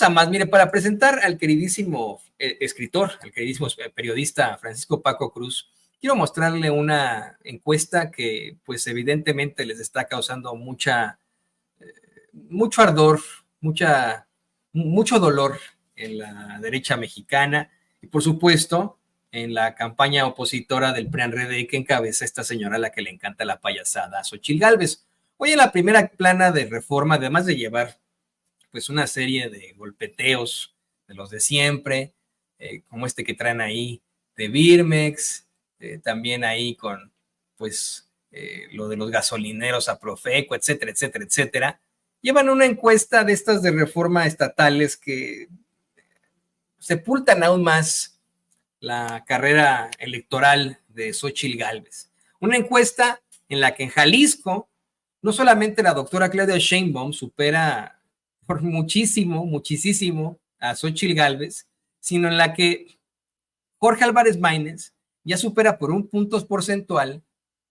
a más. Mire, para presentar al queridísimo escritor, al queridísimo periodista Francisco Paco Cruz, quiero mostrarle una encuesta que pues evidentemente les está causando mucho ardor, mucho dolor en la derecha mexicana y por supuesto en la campaña opositora del PRI-PAN-RD que encabeza esta señora a la que le encanta la payasada, Xochitl Gálvez. Hoy en la primera plana de Reforma, además de llevar pues una serie de golpeteos de los de siempre, como este que traen ahí de Birmex, también ahí con pues lo de los gasolineros a Profeco, etcétera, etcétera, etcétera, llevan una encuesta de estas de reforma estatales que sepultan aún más la carrera electoral de Xochitl Gálvez. Una encuesta en la que en Jalisco no solamente la doctora Claudia Sheinbaum supera por muchísimo a Xochitl Gálvez, sino en la que Jorge Álvarez Maínez ya supera por un punto porcentual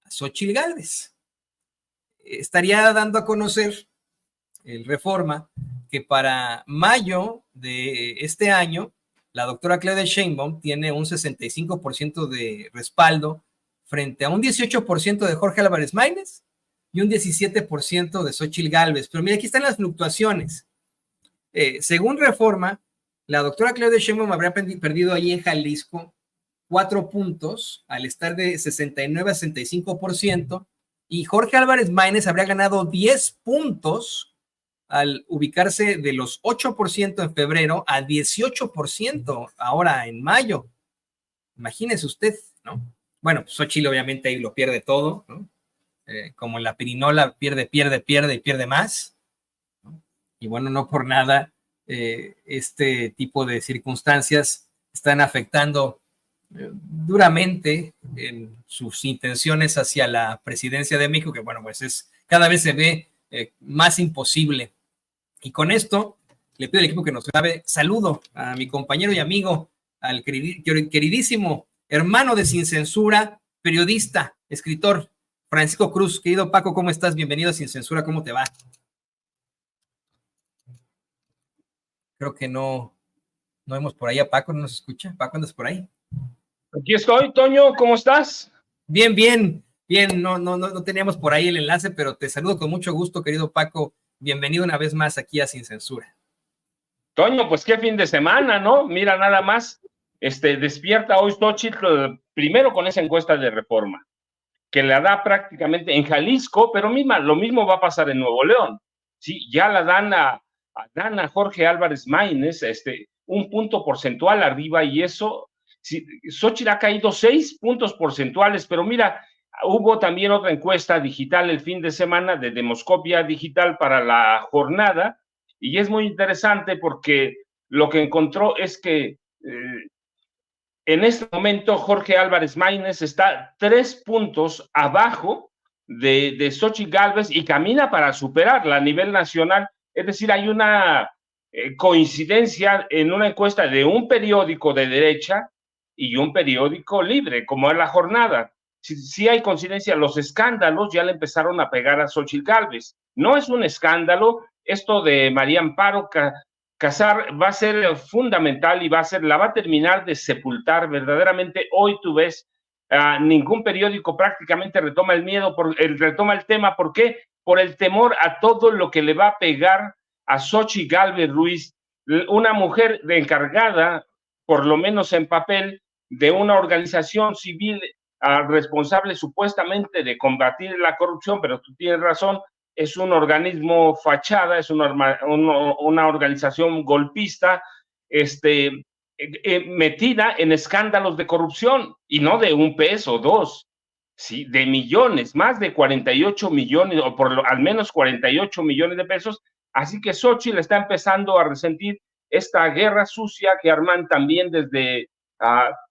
a Xochitl Gálvez. Estaría dando a conocer el Reforma que para mayo de este año la doctora Claudia Sheinbaum tiene un 65% de respaldo frente a un 18% de Jorge Álvarez Maínez y un 17% de Xochitl Gálvez. Pero mira, aquí están las fluctuaciones. Según Reforma, la doctora Claudia Sheinbaum habría perdido ahí en Jalisco 4 puntos al estar de 69 a 65% y Jorge Álvarez Maínez habría ganado 10 puntos al ubicarse de los 8% en febrero a 18% ahora en mayo. Imagínese usted, ¿no? Bueno, pues Xochitl obviamente ahí lo pierde todo, ¿no? Como en la pirinola, pierde y pierde más, ¿no? Y bueno, no por nada este tipo de circunstancias están afectando duramente en sus intenciones hacia la presidencia de México, que bueno, pues cada vez se ve más imposible. Y con esto le pido al equipo que nos grabe. Saludo a mi compañero y amigo, al queridísimo hermano de Sin Censura, periodista, escritor, Francisco Cruz. Querido Paco, ¿cómo estás? Bienvenido a Sin Censura, ¿cómo te va? Creo que no vemos por ahí a Paco, no nos escucha. Paco, ¿andas por ahí? Aquí estoy, Toño, ¿cómo estás? Bien, no teníamos por ahí el enlace, pero te saludo con mucho gusto, querido Paco. Bienvenido una vez más aquí a Sin Censura. Toño, pues qué fin de semana, ¿no? Mira, nada más, despierta hoy Xochitl primero con esa encuesta de Reforma, que la da prácticamente en Jalisco, pero lo mismo va a pasar en Nuevo León. Sí, ya la dan a Jorge Álvarez Maínez, un punto porcentual arriba, y eso, sí, Xochitl ha caído 6 puntos porcentuales, pero mira, hubo también otra encuesta digital el fin de semana de Demoscopia Digital para la jornada, y es muy interesante porque lo que encontró es que en este momento Jorge Álvarez Maínez está 3 puntos abajo de Xochitl Gálvez y camina para superarla a nivel nacional. Es decir, hay una coincidencia en una encuesta de un periódico de derecha y un periódico libre, como es La Jornada. Sí hay coincidencia, los escándalos ya le empezaron a pegar a Xochitl Gálvez. No es un escándalo, esto de María Amparo Casar va a ser fundamental y la va a terminar de sepultar verdaderamente. Hoy tú ves, ningún periódico prácticamente retoma el tema. ¿Por qué? Por el temor a todo lo que le va a pegar a Xochitl Gálvez Ruiz, una mujer encargada, por lo menos en papel, de una organización civil responsable supuestamente de combatir la corrupción, pero tú tienes razón, es un organismo fachada, es una organización golpista, metida en escándalos de corrupción, y no de un peso, dos, ¿sí? De millones, más de 48 millones, o al menos 48 millones de pesos. Así que Xochitl está empezando a resentir esta guerra sucia que arman también desde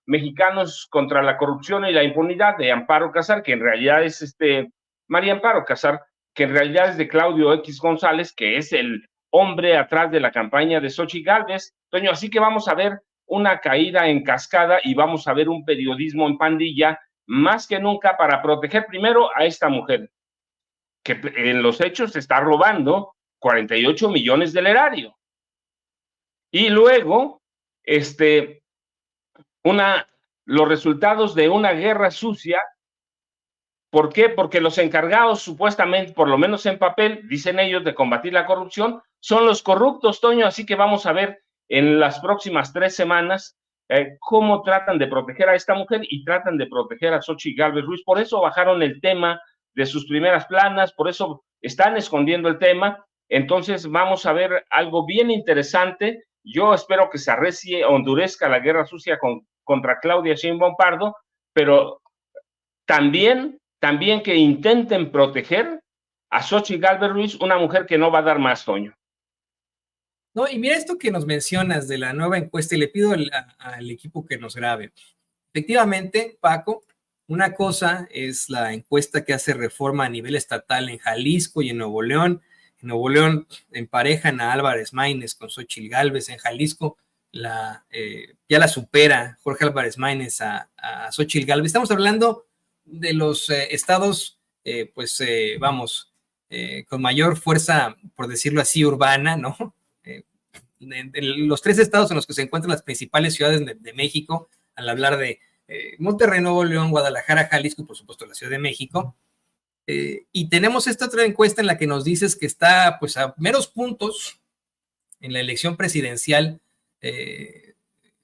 Mexicanos contra la Corrupción y la Impunidad de Amparo Casar, que en realidad es María Amparo Casar, que en realidad es de Claudio X González, que es el hombre atrás de la campaña de Xochitl Gálvez. Toño, así que vamos a ver una caída en cascada y vamos a ver un periodismo en pandilla más que nunca para proteger primero a esta mujer, que en los hechos está robando 48 millones del erario. Y luego, los resultados de una guerra sucia. ¿Por qué? Porque los encargados, supuestamente, por lo menos en papel, dicen ellos, de combatir la corrupción, son los corruptos, Toño. Así que vamos a ver en las próximas 3 semanas cómo tratan de proteger a esta mujer y tratan de proteger a Xochitl Gálvez Ruiz. Por eso bajaron el tema de sus primeras planas, por eso están escondiendo el tema. Entonces vamos a ver algo bien interesante. Yo espero que se arrecie o endurezca la guerra sucia contra Claudia Sheinbaum Pardo, pero también que intenten proteger a Xochitl Gálvez Ruiz, una mujer que no va a dar más, Toño. No, y mira esto que nos mencionas de la nueva encuesta, y le pido al equipo que nos grabe. Efectivamente, Paco, una cosa es la encuesta que hace Reforma a nivel estatal en Jalisco y en Nuevo León. En Nuevo León emparejan a Álvarez Maínez con Xochitl Gálvez. En Jalisco ya la supera Jorge Álvarez Maínez a Xochitl Gálvez. Estamos hablando de los estados, con mayor fuerza, por decirlo así, urbana, ¿no? Los 3 estados en los que se encuentran las principales ciudades de México, al hablar de Monterrey, Nuevo León, Guadalajara, Jalisco y por supuesto la Ciudad de México. Y tenemos esta otra encuesta en la que nos dices que está pues a meros puntos en la elección presidencial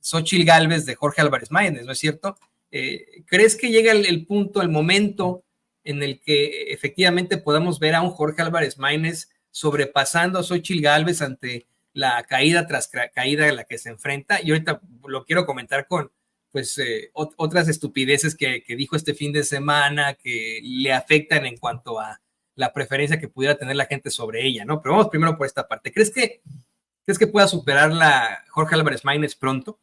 Xochitl Gálvez de Jorge Álvarez Maínez, ¿no es cierto? ¿Crees que llega el punto, el momento en el que efectivamente podamos ver a un Jorge Álvarez Maínez sobrepasando a Xochitl Gálvez ante la caída tras caída a la que se enfrenta? Y ahorita lo quiero comentar con otras estupideces que dijo este fin de semana que le afectan en cuanto a la preferencia que pudiera tener la gente sobre ella, ¿no? Pero vamos primero por esta parte. ¿Crees que pueda superar la Jorge Álvarez Maínez pronto?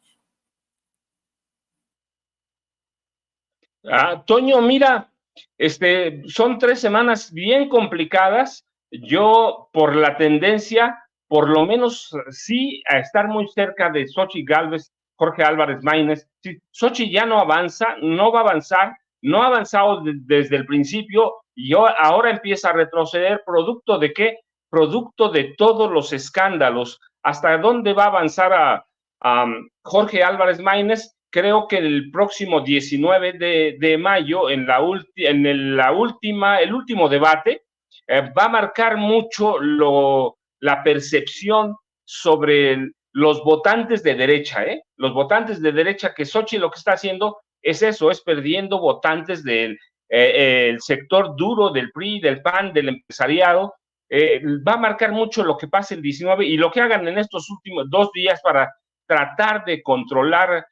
Toño, mira, son 3 semanas bien complicadas. Yo, por la tendencia, por lo menos sí, a estar muy cerca de Xochitl Gálvez, Jorge Álvarez Maínez. Si Xochitl ya no avanza, no va a avanzar, no ha avanzado desde el principio y ahora empieza a retroceder. ¿Producto de qué? Producto de todos los escándalos. ¿Hasta dónde va a avanzar a Jorge Álvarez Maínez? Creo que el próximo 19 de mayo, el último debate, va a marcar mucho la percepción sobre los votantes de derecha, los votantes de derecha, que Xochitl lo que está haciendo es eso, es perdiendo votantes del el sector duro del PRI, del PAN, del empresariado. Va a marcar mucho lo que pase el 19 y lo que hagan en estos últimos 2 días para tratar de controlar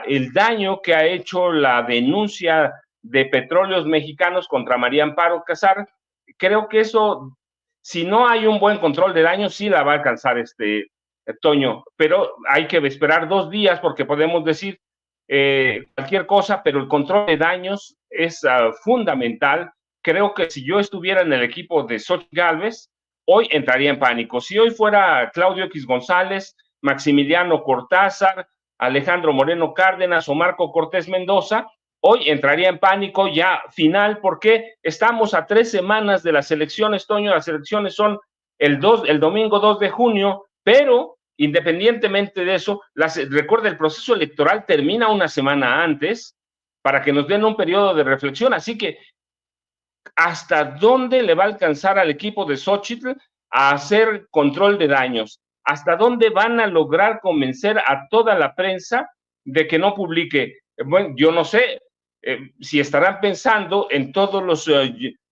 el daño que ha hecho la denuncia de Petróleos Mexicanos contra María Amparo Casar. Creo que eso, si no hay un buen control de daño, sí la va a alcanzar Toño, pero hay que esperar 2 días porque podemos decir cualquier cosa, pero el control de daños es fundamental. Creo que si yo estuviera en el equipo de Xochitl Gálvez, hoy entraría en pánico. Si hoy fuera Claudio X González, Maximiliano Cortázar, Alejandro Moreno Cárdenas o Marco Cortés Mendoza, hoy entraría en pánico ya final, porque estamos a 3 semanas de las elecciones, Toño. Las elecciones son el domingo 2 de junio, pero independientemente de eso, recuerda, el proceso electoral termina una semana antes para que nos den un periodo de reflexión, así que ¿hasta dónde le va a alcanzar al equipo de Xochitl a hacer control de daños? ¿Hasta dónde van a lograr convencer a toda la prensa de que no publique? Bueno, yo no sé si estarán pensando en todos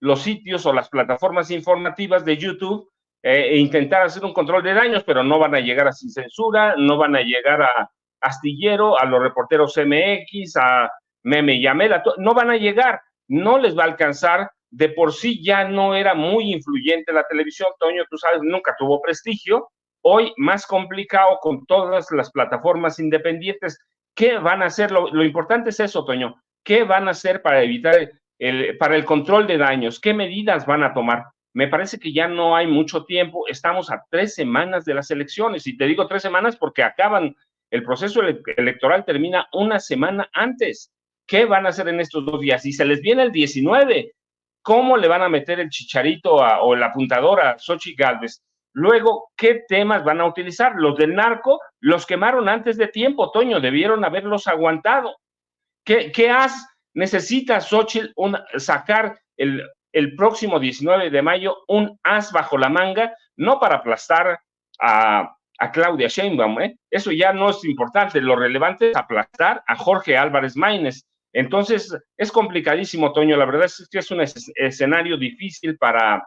los sitios o las plataformas informativas de YouTube e intentar hacer un control de daños, pero no van a llegar a Sin Censura, no van a llegar a Astillero, a los reporteros MX, a Meme y Amela, no van a llegar, no les va a alcanzar. De por sí ya no era muy influyente la televisión, Toño, tú sabes, nunca tuvo prestigio. Hoy más complicado con todas las plataformas independientes. ¿Qué van a hacer? Lo importante es eso, Toño. ¿Qué van a hacer para evitar para el control de daños? ¿Qué medidas van a tomar? Me parece que ya no hay mucho tiempo. Estamos a 3 semanas de las elecciones. Y te digo 3 semanas porque el proceso electoral termina una semana antes. ¿Qué van a hacer en estos 2 días? Y se les viene el 19. ¿Cómo le van a meter el chicharito o el apuntador a Xochitl Gálvez? Luego, ¿qué temas van a utilizar? Los del narco los quemaron antes de tiempo, Toño, debieron haberlos aguantado. ¿Qué as necesita Xochitl sacar el próximo 19 de mayo un as bajo la manga? No para aplastar a Claudia Sheinbaum, eso ya no es importante, lo relevante es aplastar a Jorge Álvarez Maínez. Entonces, es complicadísimo, Toño, la verdad es que es un escenario difícil para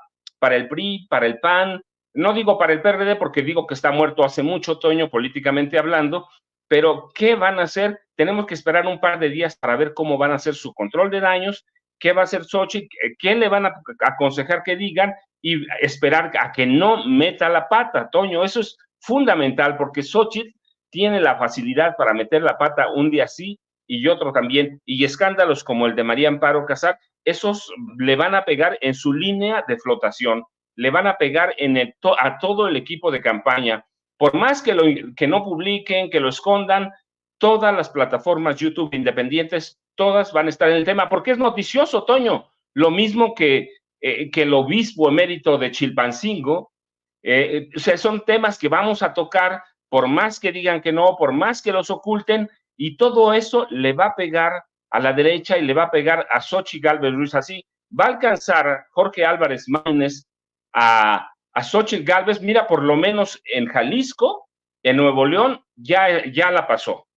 el PRI, para el PAN, no digo para el PRD porque digo que está muerto hace mucho, Toño, políticamente hablando, pero ¿qué van a hacer? Tenemos que esperar un par de días para ver cómo van a hacer su control de daños, qué va a hacer Xochitl, qué le van a aconsejar que digan y esperar a que no meta la pata, Toño, eso es fundamental porque Xochitl tiene la facilidad para meter la pata un día sí y otro también, y escándalos como el de María Amparo Casar, esos le van a pegar en su línea de flotación, le van a pegar a todo el equipo de campaña, por más que no publiquen, que lo escondan, todas las plataformas YouTube independientes, todas van a estar en el tema, porque es noticioso, Toño, lo mismo que el obispo emérito de Chilpancingo, o sea, son temas que vamos a tocar, por más que digan que no, por más que los oculten, y todo eso le va a pegar a la derecha y le va a pegar a Xochitl Gálvez Ruiz así. Va a alcanzar Jorge Álvarez Maínez a Xochitl Gálvez, mira, por lo menos en Jalisco, en Nuevo León, ya la pasó.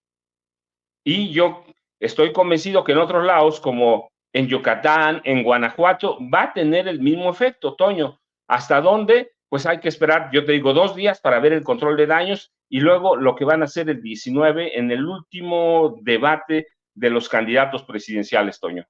Y yo estoy convencido que en otros lados, como en Yucatán, en Guanajuato, va a tener el mismo efecto, Toño. ¿Hasta dónde? Pues hay que esperar, yo te digo, 2 días para ver el control de daños y luego lo que van a hacer el 19 en el último debate de los candidatos presidenciales, Toño.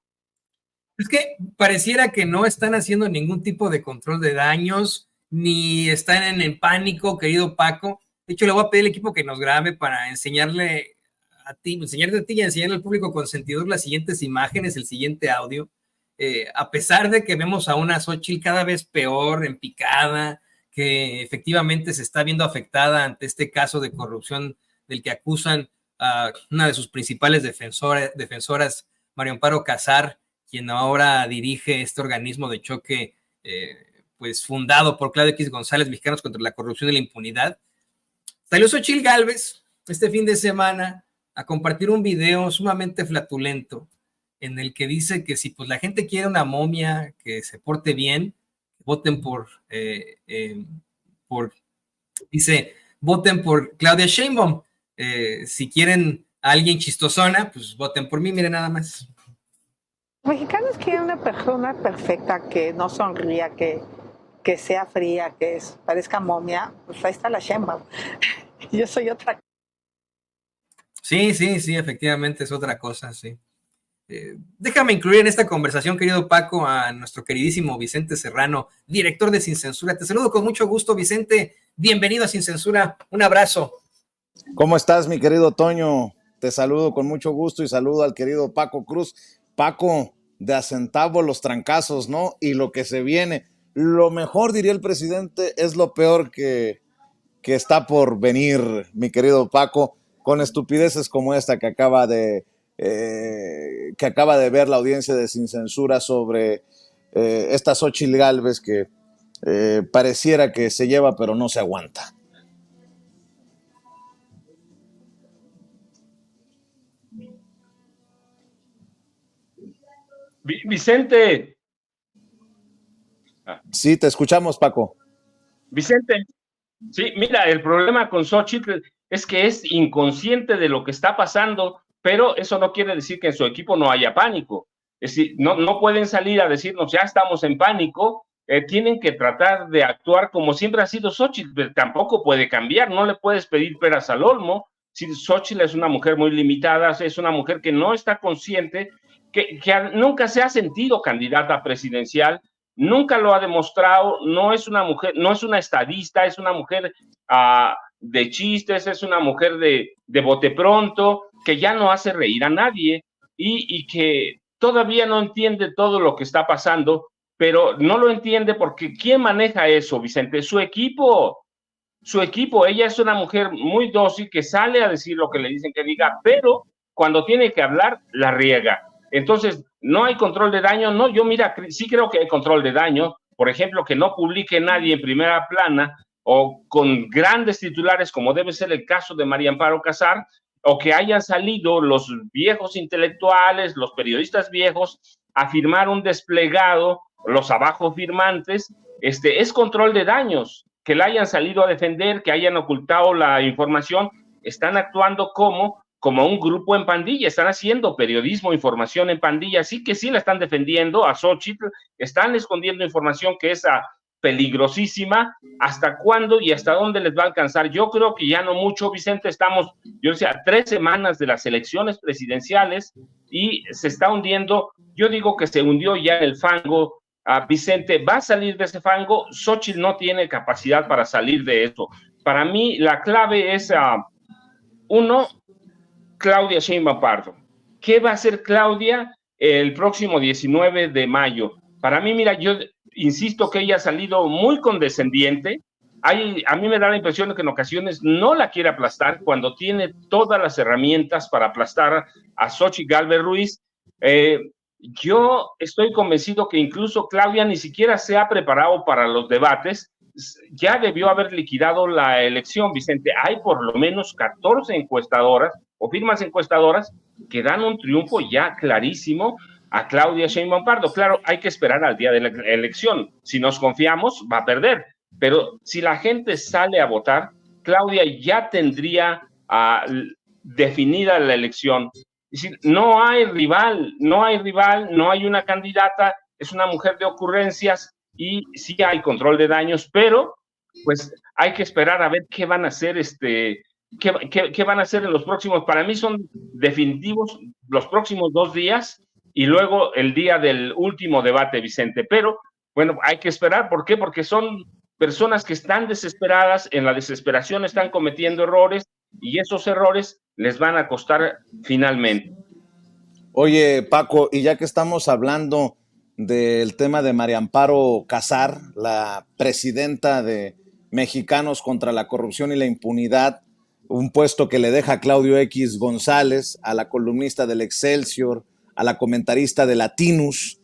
Es que pareciera que no están haciendo ningún tipo de control de daños, ni están en pánico, querido Paco. De hecho, le voy a pedir al equipo que nos grabe para enseñarte a ti y enseñarle al público consentidor las siguientes imágenes, el siguiente audio. A pesar de que vemos a una Xochitl cada vez peor, en picada, que efectivamente se está viendo afectada ante este caso de corrupción del que acusan a una de sus principales defensoras, María Amparo Casar, quien ahora dirige este organismo de choque, pues fundado por Claudio X González, Mexicanos contra la Corrupción y la Impunidad. Salió Xochitl Gálvez este fin de semana a compartir un video sumamente flatulento en el que dice que si pues la gente quiere una momia que se porte bien, voten dice, voten por Claudia Sheinbaum. Si quieren a alguien chistosona, pues voten por mí, miren nada más. Los mexicanos quieren una persona perfecta, que no sonría, que sea fría, que parezca momia. Pues ahí está la Sheinbaum. Yo soy otra. Sí, efectivamente es otra cosa, sí. Déjame incluir en esta conversación, querido Paco, a nuestro queridísimo Vicente Serrano, director de Sin Censura. Te saludo con mucho gusto, Vicente. Bienvenido a Sin Censura. Un abrazo. ¿Cómo estás, mi querido Toño? Te saludo con mucho gusto y saludo al querido Paco Cruz. Paco, de a centavo los trancazos, ¿no? Y lo que se viene. Lo mejor, diría el presidente, es lo peor que está por venir, mi querido Paco, con estupideces como esta que acaba de ver la audiencia de Sin Censura sobre esta Xochitl Gálvez que pareciera que se lleva pero no se aguanta. Vicente. Sí, te escuchamos, Paco. Vicente, sí, mira, el problema con Xochitl es que es inconsciente de lo que está pasando, pero eso no quiere decir que en su equipo no haya pánico. Es decir, no pueden salir a decirnos ya estamos en pánico, tienen que tratar de actuar como siempre ha sido Xochitl, pero tampoco puede cambiar, no le puedes pedir peras al olmo. Si Xochitl es una mujer muy limitada, es una mujer que no está consciente, que nunca se ha sentido candidata presidencial, nunca lo ha demostrado, no es una mujer, no es una estadista, es una mujer de chistes, es una mujer de bote pronto, que ya no hace reír a nadie y que todavía no entiende todo lo que está pasando, pero no lo entiende porque ¿quién maneja eso, Vicente? Su equipo, ella es una mujer muy dócil que sale a decir lo que le dicen que diga, pero cuando tiene que hablar, la riega. Entonces, no hay control de daño, no, yo mira, sí creo que hay control de daño, por ejemplo, que no publique nadie en primera plana o con grandes titulares, como debe ser el caso de María Amparo Casar, o que hayan salido los viejos intelectuales, los periodistas viejos, a firmar un desplegado, los abajo firmantes, es control de daños. Que la hayan salido a defender, que hayan ocultado la información, están actuando como un grupo en pandilla, están haciendo periodismo, información en pandilla, sí que sí la están defendiendo a Xóchitl, están escondiendo información que es peligrosísima. ¿Hasta cuándo y hasta dónde les va a alcanzar? Yo creo que ya no mucho, Vicente, estamos, yo decía, a 3 semanas de las elecciones presidenciales y se está hundiendo. Yo digo que se hundió ya en el fango. Vicente, ¿va a salir de ese fango? Xóchitl no tiene capacidad para salir de eso. Para mí la clave es, uno, Claudia Sheinbaum Pardo. ¿Qué va a hacer Claudia el próximo 19 de mayo? Para mí, mira, yo insisto que ella ha salido muy condescendiente. A mí me da la impresión de que en ocasiones no la quiere aplastar cuando tiene todas las herramientas para aplastar a Xochitl Gálvez Ruiz. Yo estoy convencido que incluso Claudia ni siquiera se ha preparado para los debates. Ya debió haber liquidado la elección, Vicente. Hay por lo menos 14 encuestadoras o firmas encuestadoras que dan un triunfo ya clarísimo a Claudia Sheinbaum Pardo. Claro, hay que esperar al día de la elección. Si nos confiamos, va a perder. Pero si la gente sale a votar, Claudia ya tendría definida la elección. Es decir, no hay rival, no hay una candidata, es una mujer de ocurrencias y sí hay control de daños, pero pues hay que esperar a ver qué van a hacer, qué van a hacer en los próximos, para mí son definitivos los próximos 2 días y luego el día del último debate, Vicente. Pero bueno, hay que esperar. ¿Por qué? Porque son personas que están desesperadas, en la desesperación están cometiendo errores y esos errores les van a costar finalmente. Oye, Paco, y ya que estamos hablando del tema de María Amparo Casar, la presidenta de Mexicanos contra la Corrupción y la Impunidad, un puesto que le deja a Claudio X González, a la columnista del Excelsior, a la comentarista de Latinus.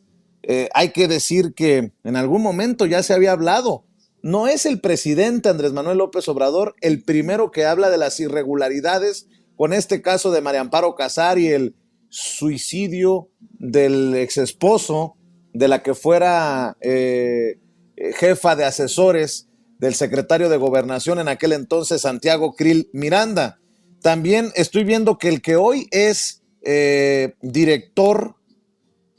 Hay que decir que en algún momento ya se había hablado. No es el presidente Andrés Manuel López Obrador el primero que habla de las irregularidades con este caso de María Amparo Casar y el suicidio del exesposo de la que fuera jefa de asesores del secretario de Gobernación en aquel entonces, Santiago Krill Miranda. También estoy viendo que el que hoy es director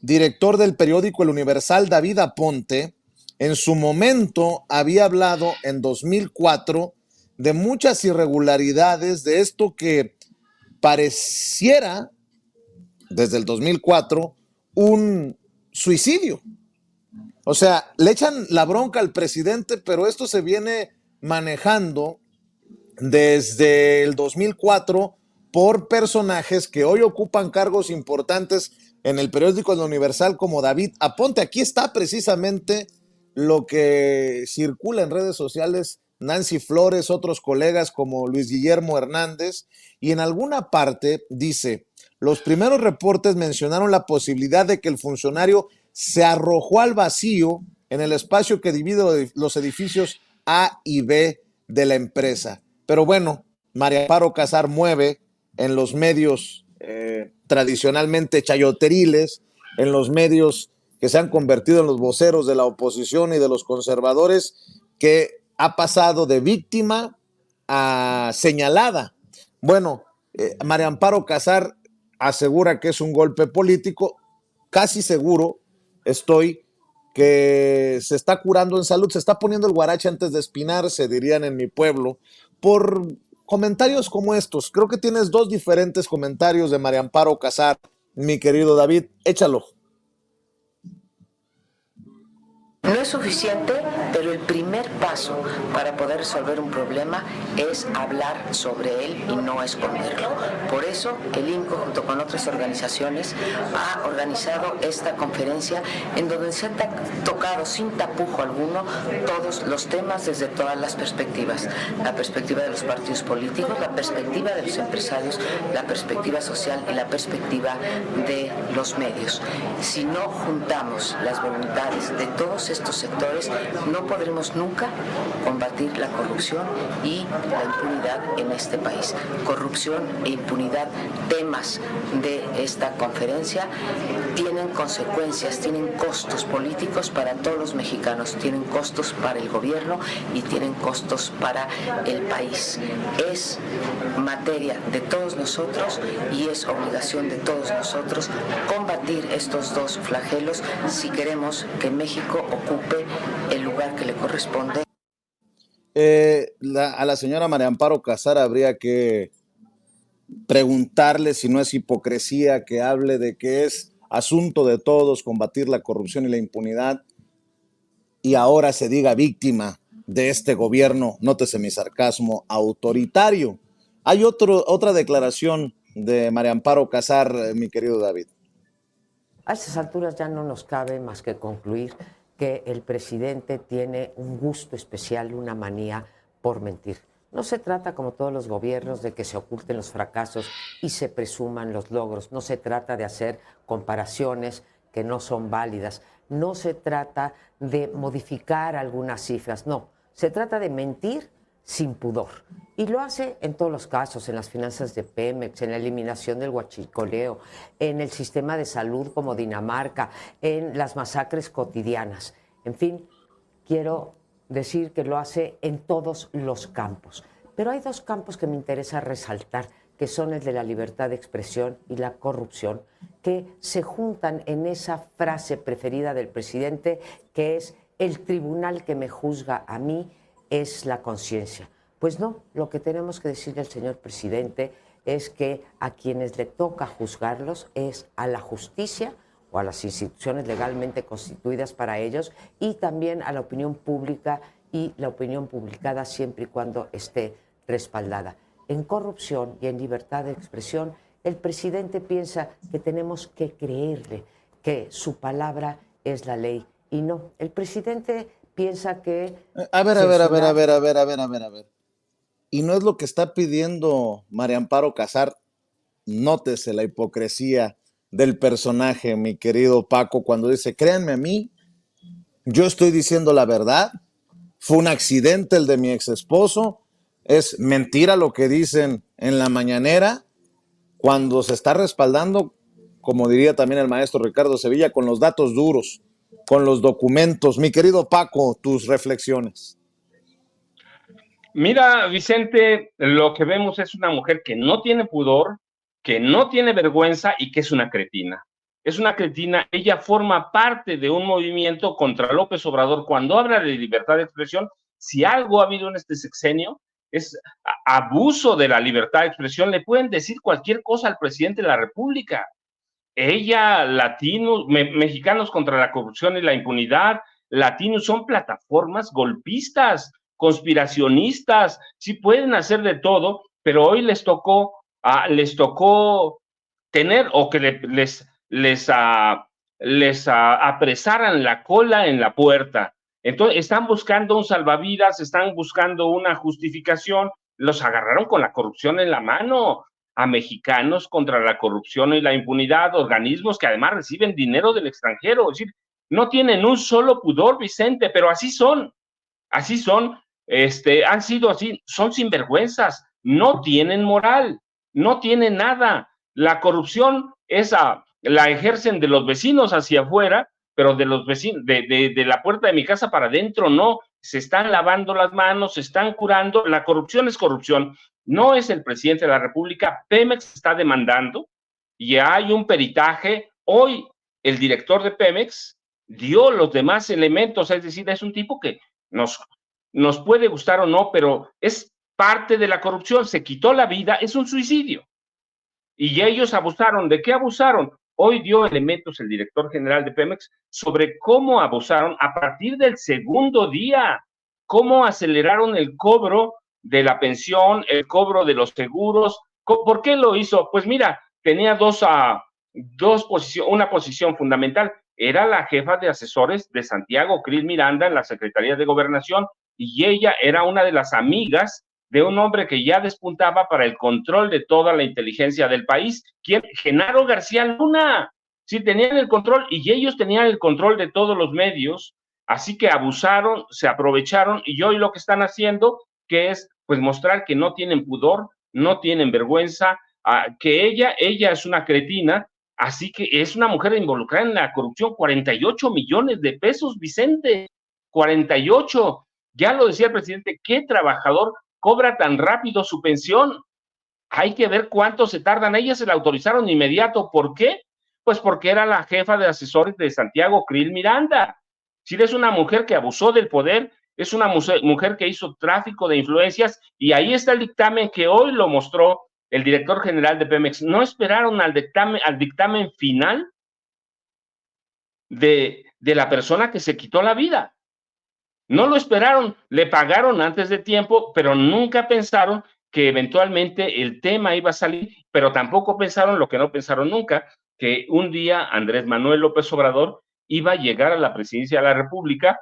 del periódico El Universal, David Aponte, en su momento había hablado en 2004 de muchas irregularidades, de esto que pareciera desde el 2004 un suicidio. O sea, le echan la bronca al presidente, pero esto se viene manejando desde el 2004 por personajes que hoy ocupan cargos importantes en el periódico El Universal como David Aponte. Aquí está precisamente lo que circula en redes sociales, Nancy Flores, otros colegas como Luis Guillermo Hernández, y en alguna parte dice: los primeros reportes mencionaron la posibilidad de que el funcionario se arrojó al vacío en el espacio que divide los edificios A y B de la empresa. Pero bueno, María Amparo Casar mueve en los medios tradicionalmente chayoteriles, en los medios que se han convertido en los voceros de la oposición y de los conservadores, que ha pasado de víctima a señalada. Bueno, María Amparo Casar asegura que es un golpe político. Casi seguro estoy que se está curando en salud, se está poniendo el guarache antes de espinarse, dirían en mi pueblo, por comentarios como estos. Creo que tienes 2 diferentes comentarios de María Amparo Casar, mi querido David, échalo. No es suficiente, pero el primer paso para poder resolver un problema es hablar sobre él y no esconderlo. Por eso el INCO, junto con otras organizaciones, ha organizado esta conferencia en donde se han tocado sin tapujo alguno todos los temas desde todas las perspectivas. La perspectiva de los partidos políticos, la perspectiva de los empresarios, la perspectiva social y la perspectiva de los medios. Si no juntamos las voluntades de todos estos sectores, no podremos nunca combatir la corrupción y la impunidad en este país. Corrupción e impunidad, temas de esta conferencia, tienen consecuencias, tienen costos políticos para todos los mexicanos, tienen costos para el gobierno y tienen costos para el país. Es materia de todos nosotros y es obligación de todos nosotros combatir estos dos flagelos si queremos que México ocupe el lugar que le corresponde. A la señora María Amparo Casar habría que preguntarle si no es hipocresía que hable de que es asunto de todos combatir la corrupción y la impunidad y ahora se diga víctima de este gobierno, nótese mi sarcasmo, autoritario. Hay otra declaración de María Amparo Casar, mi querido David. A estas alturas ya no nos cabe más que concluir que el presidente tiene un gusto especial, una manía por mentir. No se trata, como todos los gobiernos, de que se oculten los fracasos y se presuman los logros. No se trata de hacer comparaciones que no son válidas. No se trata de modificar algunas cifras. No, se trata de mentir sin pudor. Y lo hace en todos los casos, en las finanzas de Pemex, en la eliminación del huachicoleo, en el sistema de salud como Dinamarca, en las masacres cotidianas. En fin, quiero decir que lo hace en todos los campos. Pero hay dos campos que me interesa resaltar, que son el de la libertad de expresión y la corrupción, que se juntan en esa frase preferida del presidente, que es: el tribunal que me juzga a mí es la conciencia. Pues no, lo que tenemos que decirle al señor presidente es que a quienes le toca juzgarlos es a la justicia o a las instituciones legalmente constituidas para ellos, y también a la opinión pública, y la opinión publicada siempre y cuando esté respaldada. En corrupción y en libertad de expresión, el presidente piensa que tenemos que creerle, que su palabra es la ley, y no. El presidente piensa que... A ver. Y no es lo que está pidiendo María Amparo Casar. Nótese la hipocresía del personaje, mi querido Paco, cuando dice: créanme a mí, yo estoy diciendo la verdad, fue un accidente el de mi ex esposo, es mentira lo que dicen en la mañanera, cuando se está respaldando, como diría también el maestro Ricardo Sevilla, con los datos duros, con los documentos. Mi querido Paco, tus reflexiones. Mira, Vicente, lo que vemos es una mujer que no tiene pudor, que no tiene vergüenza y que es una cretina. Es una cretina. Ella forma parte de un movimiento contra López Obrador. Cuando habla de libertad de expresión, si algo ha habido en este sexenio, es abuso de la libertad de expresión. Le pueden decir cualquier cosa al presidente de la República. Ella, Latinos, Mexicanos contra la corrupción y la impunidad, Latinos, son plataformas golpistas, conspiracionistas, sí pueden hacer de todo, pero hoy les tocó tener, o que les apresaran la cola en la puerta. Entonces están buscando un salvavidas, están buscando una justificación. Los agarraron con la corrupción en la mano, a Mexicanos contra la corrupción y la impunidad, organismos que además reciben dinero del extranjero. Es decir, no tienen un solo pudor, Vicente, pero así son, han sido así, son sinvergüenzas, no tienen moral, no tienen nada. La corrupción la ejercen de los vecinos hacia afuera, pero de los vecinos, de la puerta de mi casa para adentro no. Se están lavando las manos, se están curando. La corrupción es corrupción, no es el presidente de la República. Pemex está demandando y hay un peritaje. Hoy el director de Pemex dio los demás elementos, es decir, es un tipo que nos puede gustar o no, pero es parte de la corrupción. Se quitó la vida, es un suicidio. Y ellos abusaron. ¿De qué abusaron? Hoy dio elementos el director general de Pemex sobre cómo abusaron a partir del segundo día, cómo aceleraron el cobro de la pensión, el cobro de los seguros. ¿Por qué lo hizo? Pues mira, tenía una posición fundamental. Era la jefa de asesores de Santiago Krill Miranda en la Secretaría de Gobernación, y ella era una de las amigas de un hombre que ya despuntaba para el control de toda la inteligencia del país. ¿Quién? Genaro García Luna. Sí, tenían el control, y ellos tenían el control de todos los medios, Así que abusaron, se aprovecharon y hoy lo que están haciendo, que es pues mostrar que no tienen pudor, no tienen vergüenza, que ella es una cretina, así que es una mujer involucrada en la corrupción, 48 millones de pesos, Vicente, 48. Ya lo decía el presidente, ¿qué trabajador cobra tan rápido su pensión? Hay que ver cuánto se tardan. A ella se la autorizaron inmediato. ¿Por qué? Pues porque era la jefa de asesores de Santiago Krill Miranda. Si es una mujer que abusó del poder, es una mujer que hizo tráfico de influencias, y ahí está el dictamen que hoy lo mostró el director general de Pemex. No esperaron al dictamen final de la persona que se quitó la vida. No lo esperaron, le pagaron antes de tiempo, pero nunca pensaron que eventualmente el tema iba a salir, pero tampoco pensaron lo que no pensaron nunca, que un día Andrés Manuel López Obrador iba a llegar a la presidencia de la República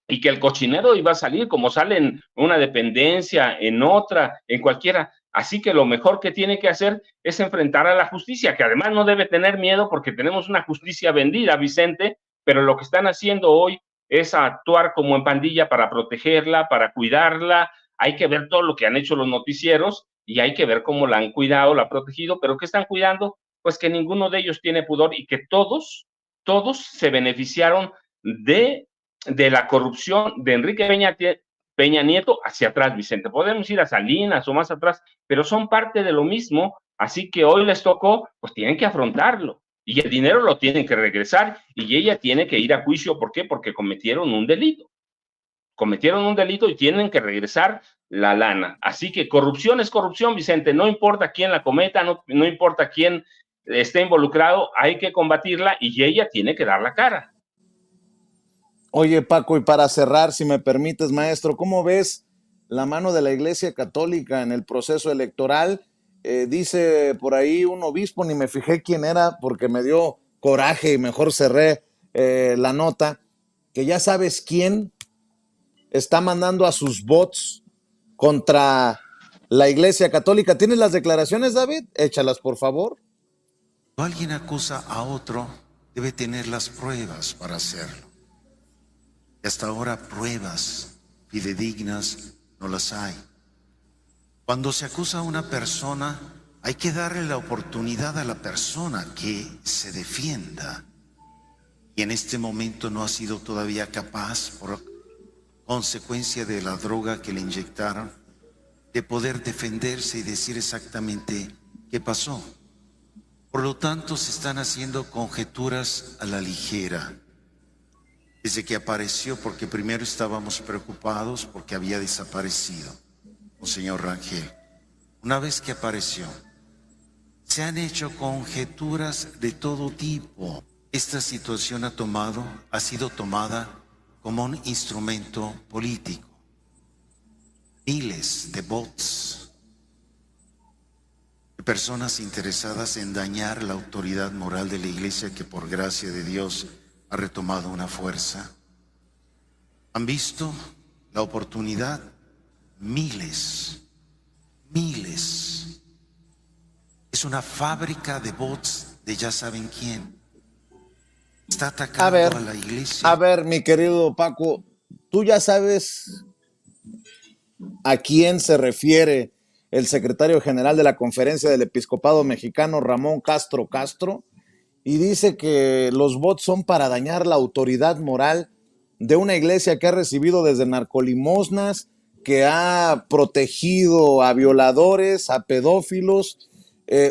y que el cochinero iba a salir como sale en una dependencia, en otra, en cualquiera. Así que lo mejor que tiene que hacer es enfrentar a la justicia, que además no debe tener miedo porque tenemos una justicia vendida, Vicente, pero lo que están haciendo hoy es actuar como en pandilla para protegerla, para cuidarla. Hay que ver todo lo que han hecho los noticieros y hay que ver cómo la han cuidado, la han protegido, pero ¿qué están cuidando? Pues que ninguno de ellos tiene pudor y que todos se beneficiaron de la corrupción de Enrique Peña Nieto hacia atrás, Vicente. Podemos ir a Salinas o más atrás, pero son parte de lo mismo, así que hoy les tocó, pues tienen que afrontarlo. Y el dinero lo tienen que regresar y ella tiene que ir a juicio. ¿Por qué? Porque cometieron un delito. Cometieron un delito y tienen que regresar la lana. Así que corrupción es corrupción, Vicente. No importa quién la cometa, no importa quién esté involucrado, hay que combatirla y ella tiene que dar la cara. Oye, Paco, y para cerrar, si me permites, maestro, ¿cómo ves la mano de la Iglesia Católica en el proceso electoral? Dice por ahí un obispo, ni me fijé quién era porque me dio coraje y mejor cerré la nota, que ya sabes quién está mandando a sus bots contra la Iglesia Católica. ¿Tienes las declaraciones, David? Échalas, por favor. Cuando alguien acusa a otro, debe tener las pruebas para hacerlo. Y hasta ahora pruebas fidedignas no las hay. Cuando se acusa a una persona, hay que darle la oportunidad a la persona que se defienda. Y en este momento no ha sido todavía capaz, por consecuencia de la droga que le inyectaron, de poder defenderse y decir exactamente qué pasó. Por lo tanto, se están haciendo conjeturas a la ligera. Desde que apareció, porque primero estábamos preocupados porque había desaparecido Monseñor Rangel. Una vez que apareció, se han hecho conjeturas de todo tipo. Esta situación ha sido tomada como un instrumento político. Miles de bots, de personas interesadas en dañar la autoridad moral de la Iglesia, que por gracia de Dios ha retomado una fuerza. ¿Han visto la oportunidad? Miles. Es una fábrica de bots de ya saben quién. Está atacando a la Iglesia. A ver, mi querido Paco, tú ya sabes a quién se refiere el secretario general de la Conferencia del Episcopado Mexicano, Ramón Castro Castro, y dice que los bots son para dañar la autoridad moral de una iglesia que ha recibido desde narcolimosnas, que ha protegido a violadores, a pedófilos,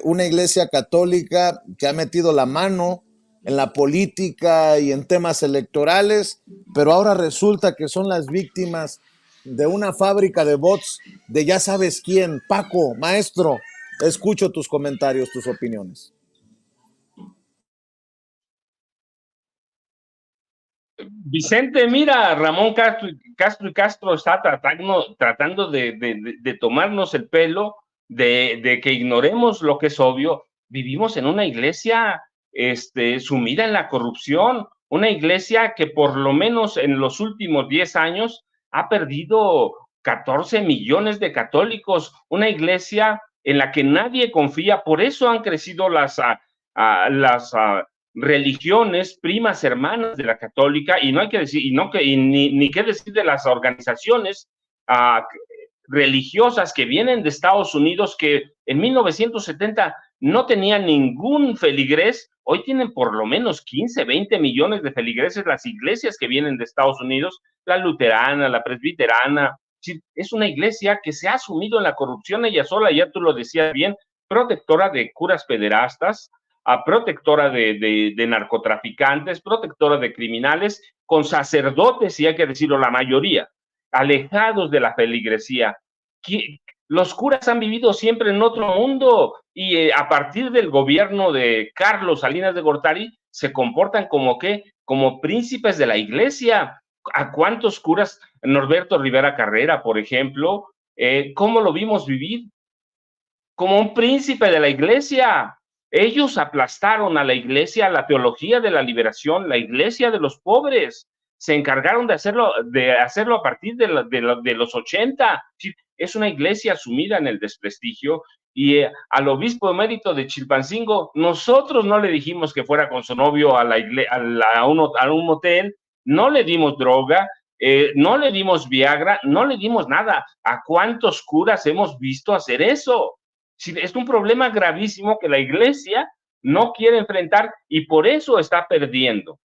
una iglesia católica que ha metido la mano en la política y en temas electorales, pero ahora resulta que son las víctimas de una fábrica de bots de ya sabes quién. Paco, maestro, escucho tus comentarios, tus opiniones. Vicente, mira, Ramón Castro está tratando de tomarnos el pelo, de que ignoremos lo que es obvio. Vivimos en una iglesia sumida en la corrupción, una iglesia que por lo menos en los últimos 10 años ha perdido 14 millones de católicos, una iglesia en la que nadie confía. Por eso han crecido las religiones primas hermanas de la católica, y no hay que decir, ni qué decir de las organizaciones religiosas que vienen de Estados Unidos, que en 1970 no tenían ningún feligrés, hoy tienen por lo menos 15, 20 millones de feligreses las iglesias que vienen de Estados Unidos, la luterana, la presbiterana. Es una iglesia que se ha sumido en la corrupción ella sola, ya tú lo decías bien, protectora de curas pederastas, protectora de narcotraficantes, protectora de criminales, con sacerdotes, y hay que decirlo, la mayoría, alejados de la feligresía. Los curas han vivido siempre en otro mundo, y a partir del gobierno de Carlos Salinas de Gortari se comportan como príncipes de la iglesia. ¿A cuántos curas? Norberto Rivera Carrera, por ejemplo, ¿cómo lo vimos vivir? Como un príncipe de la iglesia. Ellos aplastaron a la iglesia, a la teología de la liberación, la iglesia de los pobres. Se encargaron de hacerlo a partir de los 80. Es una iglesia sumida en el desprestigio, y al obispo emérito de Chilpancingo, nosotros no le dijimos que fuera con su novio a un motel, no le dimos droga, no le dimos Viagra, no le dimos nada. ¿A cuántos curas hemos visto hacer eso? Es un problema gravísimo que la iglesia no quiere enfrentar, y por eso está perdiendo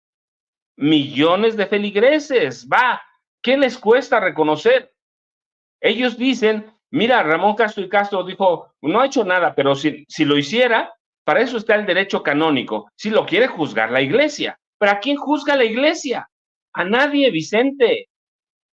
millones de feligreses. ¿Qué les cuesta reconocer? Ellos dicen, mira, Ramón Castro y Castro dijo, no ha hecho nada, pero si lo hiciera, para eso está el derecho canónico, si lo quiere juzgar la iglesia. ¿Pero a quién juzga la iglesia? A nadie, Vicente.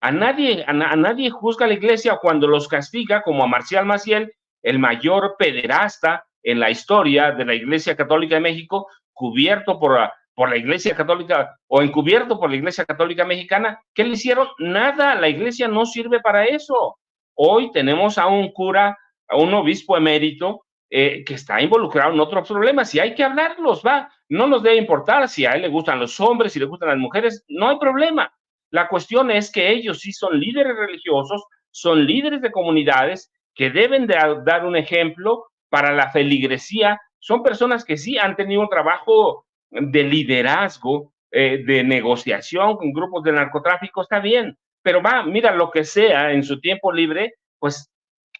A nadie juzga la iglesia cuando los castiga, como a Marcial Maciel, el mayor pederasta en la historia de la Iglesia Católica de México, cubierto por la Iglesia Católica o encubierto por la Iglesia Católica Mexicana. ¿Qué le hicieron? Nada, la iglesia no sirve para eso. Hoy tenemos a un cura, a un obispo emérito, que está involucrado en otros problemas, y hay que hablarlos, no nos debe importar si a él le gustan los hombres, si le gustan las mujeres, no hay problema. La cuestión es que ellos sí son líderes religiosos, son líderes de comunidades que deben de dar un ejemplo para la feligresía. Son personas que sí han tenido un trabajo de liderazgo, de negociación con grupos de narcotráfico, está bien, pero mira, lo que sea en su tiempo libre, pues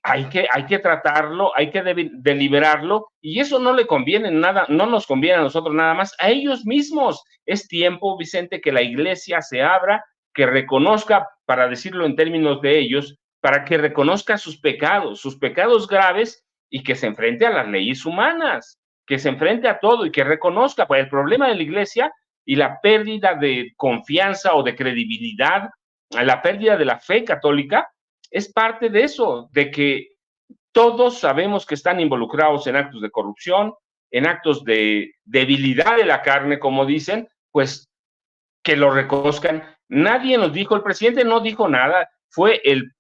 hay que tratarlo, hay que deliberarlo, y eso no le conviene nada, no nos conviene a nosotros nada más, a ellos mismos. Es tiempo, Vicente, que la iglesia se abra, que reconozca, para decirlo en términos de ellos, para que reconozca sus pecados graves, y que se enfrente a las leyes humanas, que se enfrente a todo y que reconozca, pues, el problema de la iglesia y la pérdida de confianza o de credibilidad, la pérdida de la fe católica, es parte de eso, de que todos sabemos que están involucrados en actos de corrupción, en actos de debilidad de la carne, como dicen, pues que lo reconozcan. Nadie nos dijo, el presidente no dijo nada, fue el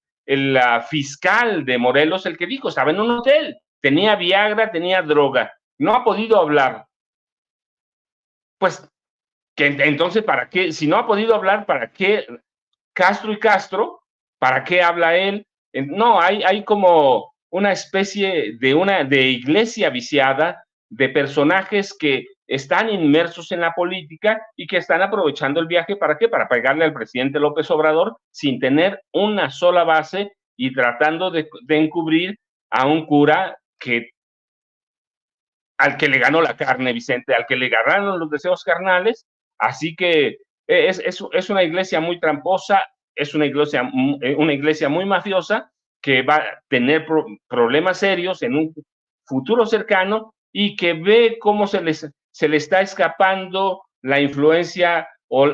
fiscal de Morelos el que dijo, estaba en un hotel, tenía Viagra, tenía droga, no ha podido hablar. Pues, entonces, ¿para qué? Si no ha podido hablar, ¿para qué Castro y Castro? ¿Para qué habla él? No, hay como una especie de iglesia viciada, de personajes que están inmersos en la política y que están aprovechando el viaje. ¿Para qué? Para pegarle al presidente López Obrador sin tener una sola base, y tratando de encubrir a un cura al que le ganó la carne, Vicente, al que le ganaron los deseos carnales. Así que es una iglesia muy tramposa, es una iglesia muy mafiosa, que va a tener problemas serios en un futuro cercano, y que ve cómo se le está escapando la influencia, o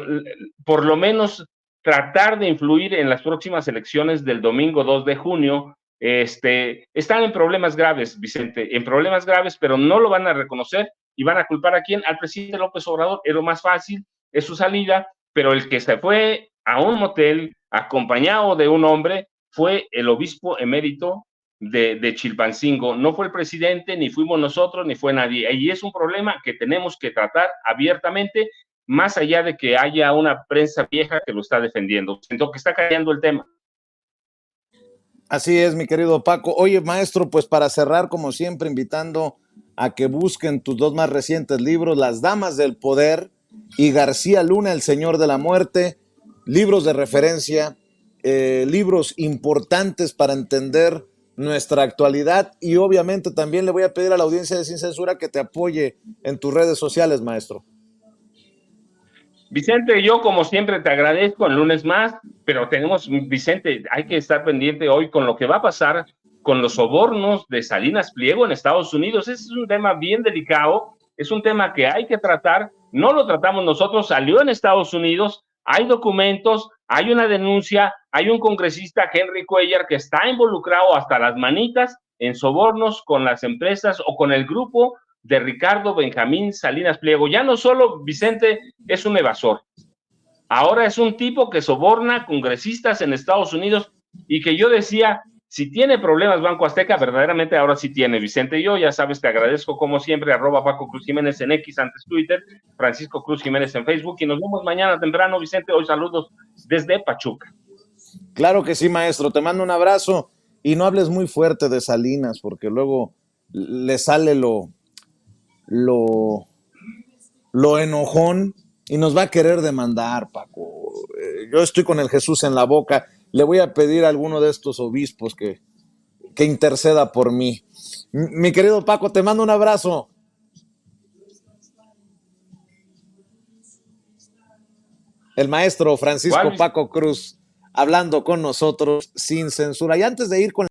por lo menos tratar de influir en las próximas elecciones del domingo 2 de junio. Están en problemas graves, Vicente, en problemas graves, pero no lo van a reconocer, y van a culpar ¿a quién? Al presidente López Obrador. Es lo más fácil, es su salida, pero el que se fue a un motel acompañado de un hombre fue el obispo emérito de Chilpancingo. No fue el presidente, ni fuimos nosotros, ni fue nadie. Y es un problema que tenemos que tratar abiertamente, más allá de que haya una prensa vieja que lo está defendiendo. Siento que está cayendo el tema. Así es, mi querido Paco. Oye, maestro, pues para cerrar, como siempre, invitando a que busquen tus dos más recientes libros, Las Damas del Poder y García Luna, El Señor de la Muerte, libros de referencia, libros importantes para entender nuestra actualidad, y obviamente también le voy a pedir a la audiencia de Sin Censura que te apoye en tus redes sociales, maestro. Vicente, yo como siempre te agradezco el lunes más, pero Vicente, hay que estar pendiente hoy con lo que va a pasar con los sobornos de Salinas Pliego en Estados Unidos. Ese es un tema bien delicado, es un tema que hay que tratar, no lo tratamos nosotros, salió en Estados Unidos, hay documentos, hay una denuncia, hay un congresista, Henry Cuellar, que está involucrado hasta las manitas en sobornos con las empresas o con el grupo de Ricardo Benjamín Salinas Pliego. Ya no solo Vicente es un evasor, ahora es un tipo que soborna congresistas en Estados Unidos, y que yo decía, si tiene problemas Banco Azteca, verdaderamente ahora sí tiene, Vicente. Yo, ya sabes, te agradezco como siempre, @Paco Cruz Jiménez en X, antes Twitter, Francisco Cruz Jiménez en Facebook, y nos vemos mañana temprano, Vicente. Hoy saludos desde Pachuca. Claro que sí, maestro, te mando un abrazo, y no hables muy fuerte de Salinas, porque luego le sale lo enojón y nos va a querer demandar, Paco. Yo estoy con el Jesús en la boca. Le voy a pedir a alguno de estos obispos que interceda por mí. Mi querido Paco, te mando un abrazo. El maestro Francisco Paco Cruz, hablando con nosotros sin censura. Y antes de ir con